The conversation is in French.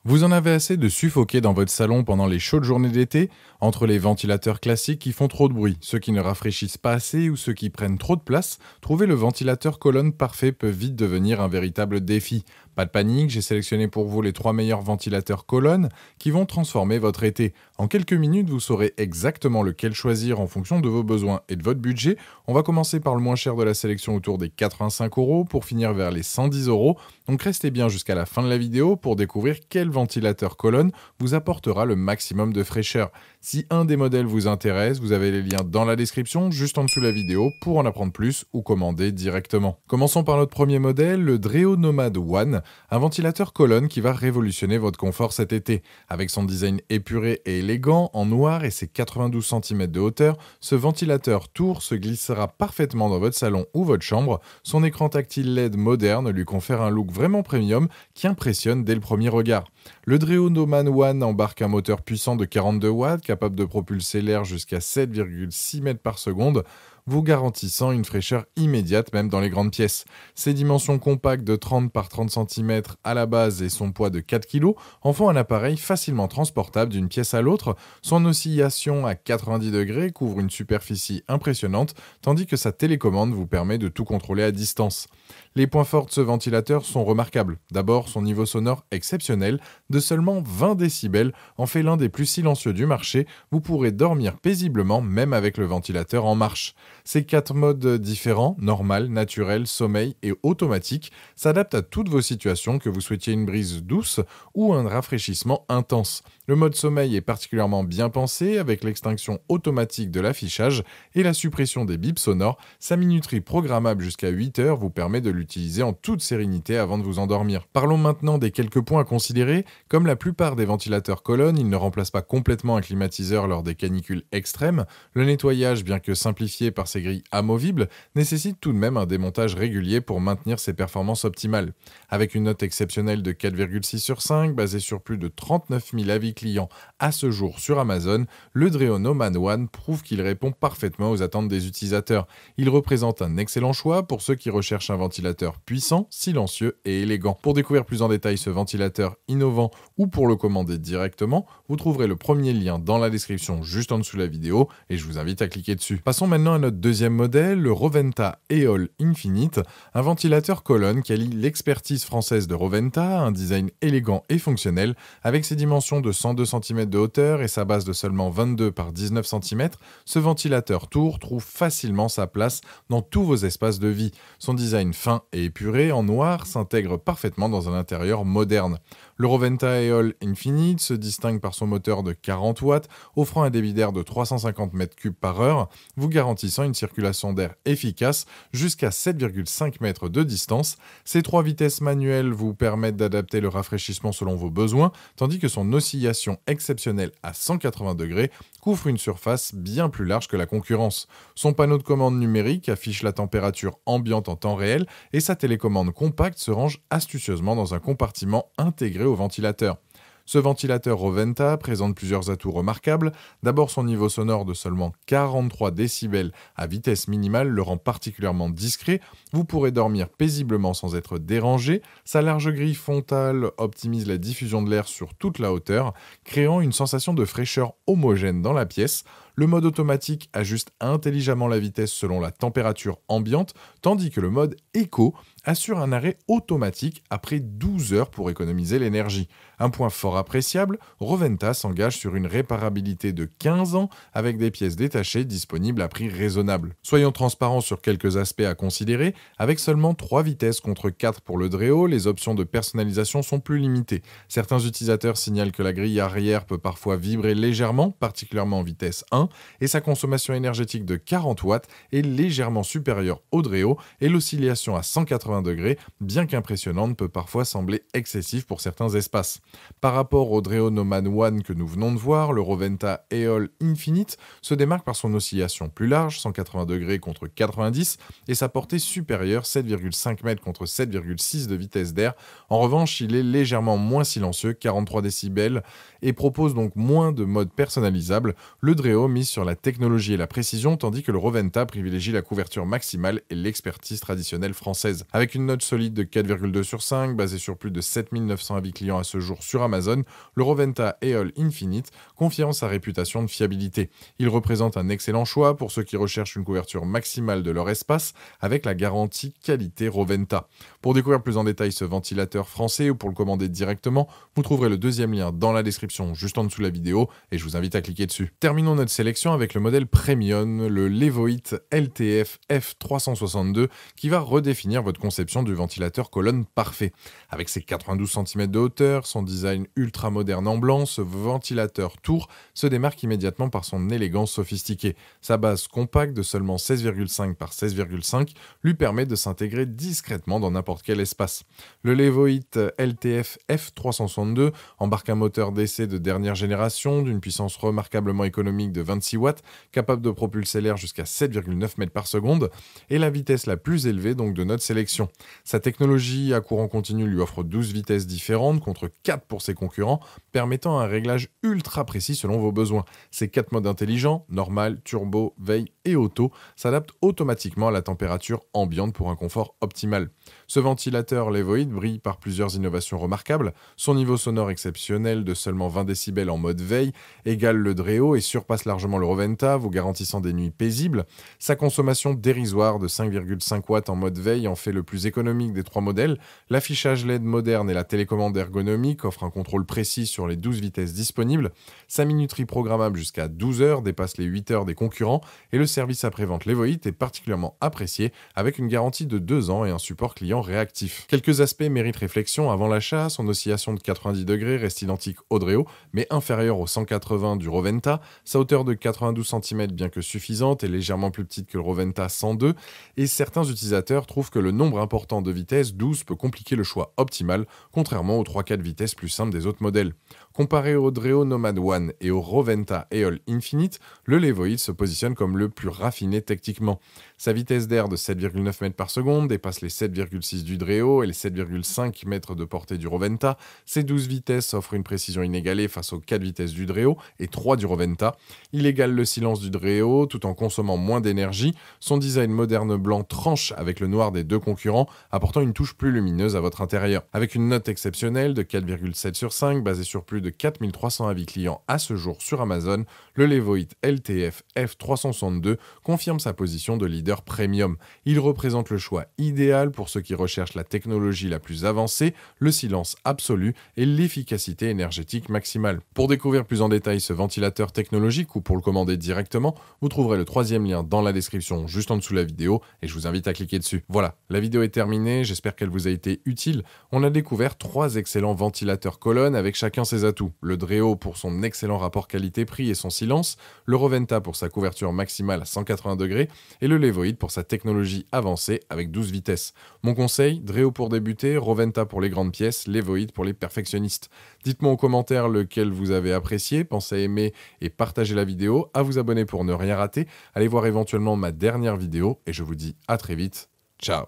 Vous en avez assez de suffoquer dans votre salon pendant les chaudes journées d'été, entre les ventilateurs classiques qui font trop de bruit, ceux qui ne rafraîchissent pas assez ou ceux qui prennent trop de place. Trouver le ventilateur colonne parfait peut vite devenir un véritable défi. Pas de panique, j'ai sélectionné pour vous les 3 meilleurs ventilateurs colonne qui vont transformer votre été. En quelques minutes, vous saurez exactement lequel choisir en fonction de vos besoins et de votre budget. On va commencer par le moins cher de la sélection autour des 85 € pour finir vers les 110 €. Donc restez bien jusqu'à la fin de la vidéo pour découvrir quel ventilateur colonne vous apportera le maximum de fraîcheur. Si un des modèles vous intéresse, vous avez les liens dans la description, juste en dessous de la vidéo, pour en apprendre plus ou commander directement. Commençons par notre premier modèle, le Dreo Nomad One, un ventilateur colonne qui va révolutionner votre confort cet été. Avec son design épuré et élégant, en noir et ses 92 cm de hauteur, ce ventilateur Tour se glissera parfaitement dans votre salon ou votre chambre. Son écran tactile LED moderne lui confère un look vraiment premium qui impressionne dès le premier regard. Le Dreo Nomad One embarque un moteur puissant de 42 watts, capable de propulser l'air jusqu'à 7,6 mètres par seconde, vous garantissant une fraîcheur immédiate même dans les grandes pièces. Ses dimensions compactes de 30 par 30 cm à la base et son poids de 4 kg en font un appareil facilement transportable d'une pièce à l'autre. Son oscillation à 90 degrés couvre une superficie impressionnante, tandis que sa télécommande vous permet de tout contrôler à distance. Les points forts de ce ventilateur sont remarquables. D'abord, son niveau sonore exceptionnel, de seulement 20 décibels, en fait l'un des plus silencieux du marché. Vous pourrez dormir paisiblement même avec le ventilateur en marche. Ces 4 modes différents, normal, naturel, sommeil et automatique, s'adaptent à toutes vos situations, que vous souhaitiez une brise douce ou un rafraîchissement intense. Le mode sommeil est particulièrement bien pensé, avec l'extinction automatique de l'affichage et la suppression des bips sonores. Sa minuterie programmable jusqu'à 8 heures vous permet de l'utiliser en toute sérénité avant de vous endormir. Parlons maintenant des quelques points à considérer. Comme la plupart des ventilateurs colonne, il ne remplace pas complètement un climatiseur lors des canicules extrêmes. Le nettoyage, bien que simplifié par ses grilles amovibles, nécessite tout de même un démontage régulier pour maintenir ses performances optimales. Avec une note exceptionnelle de 4,6 sur 5, basée sur plus de 39 000 avis clients à ce jour sur Amazon, le Dreo Nomad One prouve qu'il répond parfaitement aux attentes des utilisateurs. Il représente un excellent choix pour ceux qui recherchent un ventilateur puissant, silencieux et élégant. Pour découvrir plus en détail ce ventilateur innovant ou pour le commander directement, vous trouverez le premier lien dans la description juste en dessous de la vidéo et je vous invite à cliquer dessus. Passons maintenant à notre deuxième modèle, le Roventa Eol Infinite, un ventilateur colonne qui allie l'expertise française de Roventa, un design élégant et fonctionnel. Avec ses dimensions de 102 cm de hauteur et sa base de seulement 22 par 19 cm, ce ventilateur Tour trouve facilement sa place dans tous vos espaces de vie. Son design fin et épuré en noir s'intègre parfaitement dans un intérieur moderne. Le Roventa Eol Infinite se distingue par son moteur de 40 watts, offrant un débit d'air de 350 m3 par heure, vous garantissant une circulation d'air efficace jusqu'à 7,5 mètres de distance. Ces 3 vitesses manuelles vous permettent d'adapter le rafraîchissement selon vos besoins, tandis que son oscillation exceptionnelle à 180 degrés couvre une surface bien plus large que la concurrence. Son panneau de commande numérique affiche la température ambiante en temps réel et sa télécommande compacte se range astucieusement dans un compartiment intégré au ventilateur. Ce ventilateur Roventa présente plusieurs atouts remarquables. D'abord, son niveau sonore de seulement 43 décibels à vitesse minimale le rend particulièrement discret. Vous pourrez dormir paisiblement sans être dérangé. Sa large grille frontale optimise la diffusion de l'air sur toute la hauteur, créant une sensation de fraîcheur homogène dans la pièce. Le mode automatique ajuste intelligemment la vitesse selon la température ambiante, tandis que le mode éco assure un arrêt automatique après 12 heures pour économiser l'énergie. Un point fort appréciable, Roventa s'engage sur une réparabilité de 15 ans avec des pièces détachées disponibles à prix raisonnable. Soyons transparents sur quelques aspects à considérer. Avec seulement 3 vitesses contre 4 pour le Dreo, les options de personnalisation sont plus limitées. Certains utilisateurs signalent que la grille arrière peut parfois vibrer légèrement, particulièrement en vitesse 1, et sa consommation énergétique de 40 watts est légèrement supérieure au Dreo, et l'oscillation à 180 degrés, bien qu'impressionnante, peut parfois sembler excessive pour certains espaces. Par rapport au Dreo Nomad One que nous venons de voir, le Roventa Eol Infinite se démarque par son oscillation plus large, 180 degrés contre 90, et sa portée supérieure, 7,5 mètres contre 7,6 de vitesse d'air. En revanche, il est légèrement moins silencieux, 43 décibels, et propose donc moins de modes personnalisables. Le Dreo mise sur la technologie et la précision, tandis que le Roventa privilégie la couverture maximale et l'expertise traditionnelle française. Avec une note solide de 4,2 sur 5, basée sur plus de 7900 avis clients à ce jour sur Amazon, le Roventa Eol Infinite confirme sa réputation de fiabilité. Il représente un excellent choix pour ceux qui recherchent une couverture maximale de leur espace avec la garantie qualité Roventa. Pour découvrir plus en détail ce ventilateur français ou pour le commander directement, vous trouverez le deuxième lien dans la description juste en dessous de la vidéo et je vous invite à cliquer dessus. Terminons notre sélection avec le modèle Premium, le Levoit LTF F362 qui va redéfinir votre conception du ventilateur colonne parfait. Avec ses 92 cm de hauteur, son design ultra moderne en blanc, ce ventilateur Tour se démarque immédiatement par son élégance sophistiquée. Sa base compacte de seulement 16,5 par 16,5 lui permet de s'intégrer discrètement dans n'importe quel espace. Le Levoit LTF F362 embarque un moteur d'essai de dernière génération d'une puissance remarquablement économique de 26 watts, capable de propulser l'air jusqu'à 7,9 mètres par seconde et la vitesse la plus élevée donc de notre sélection. Sa technologie à courant continu lui offre 12 vitesses différentes contre 4 pour ses concurrents, permettant un réglage ultra précis selon vos besoins. Ces 4 modes intelligents, normal, turbo, veille et auto, s'adaptent automatiquement à la température ambiante pour un confort optimal. Ce ventilateur Levoit brille par plusieurs innovations remarquables. Son niveau sonore exceptionnel de seulement 20 décibels en mode veille égale le Dreo et surpasse largement le Roventa, vous garantissant des nuits paisibles. Sa consommation dérisoire de 5,5 watts en mode veille en fait le plus économique des 3 modèles. L'affichage LED moderne et la télécommande ergonomique offrent un contrôle précis sur les 12 vitesses disponibles. Sa minuterie programmable jusqu'à 12 heures dépasse les 8 heures des concurrents et le service après-vente Levoit est particulièrement apprécié avec une garantie de 2 ans et un support client réactif. Quelques aspects méritent réflexion avant l'achat. Son oscillation de 90 degrés reste identique au Dreo mais inférieure aux 180 du Roventa. Sa hauteur de 92 cm bien que suffisante est légèrement plus petite que le Roventa 102 et certains utilisateurs trouvent que le nombre important de vitesses 12 peut compliquer le choix optimal contrairement aux 3-4 vitesses plus simples des autres modèles. Comparé au Dreo Nomad One et au Roventa Eol Infinite, le Levoit se positionne comme le plus raffiné techniquement. Sa vitesse d'air de 7,9 mètres par seconde dépasse les 7,6 du Dreo et les 7,5 mètres de portée du Roventa. Ses 12 vitesses offrent une précision inégalée face aux 4 vitesses du Dreo et 3 du Roventa. Il égale le silence du Dreo tout en consommant moins d'énergie. Son design moderne blanc tranche avec le noir des 2 concurrents, apportant une touche plus lumineuse à votre intérieur. Avec une note exceptionnelle de 4,7 sur 5, basée sur plus de 4300 avis clients à ce jour sur Amazon, le Levoit LTF F362 confirme sa position de leader premium. Il représente le choix idéal pour ceux qui recherchent la technologie la plus avancée, le silence absolu et l'efficacité énergétique maximale. Pour découvrir plus en détail ce ventilateur technologique ou pour le commander directement, vous trouverez le 3e lien dans la description juste en dessous de la vidéo et je vous invite à cliquer dessus. Voilà, la vidéo est terminée, j'espère qu'elle vous a été utile. On a découvert 3 excellents ventilateurs colonnes avec chacun ses atouts. Le Dreo pour son excellent rapport qualité-prix et son silence, le Roventa pour sa couverture maximale à 180 degrés et le Levoit pour sa technologie avancée avec 12 vitesses. Mon conseil, Dreo pour débuter, Roventa pour les grandes pièces, Levoit pour les perfectionnistes. Dites-moi en commentaire lequel vous avez apprécié, pensez à aimer et partager la vidéo, à vous abonner pour ne rien rater, allez voir éventuellement ma dernière vidéo et je vous dis à très vite, ciao.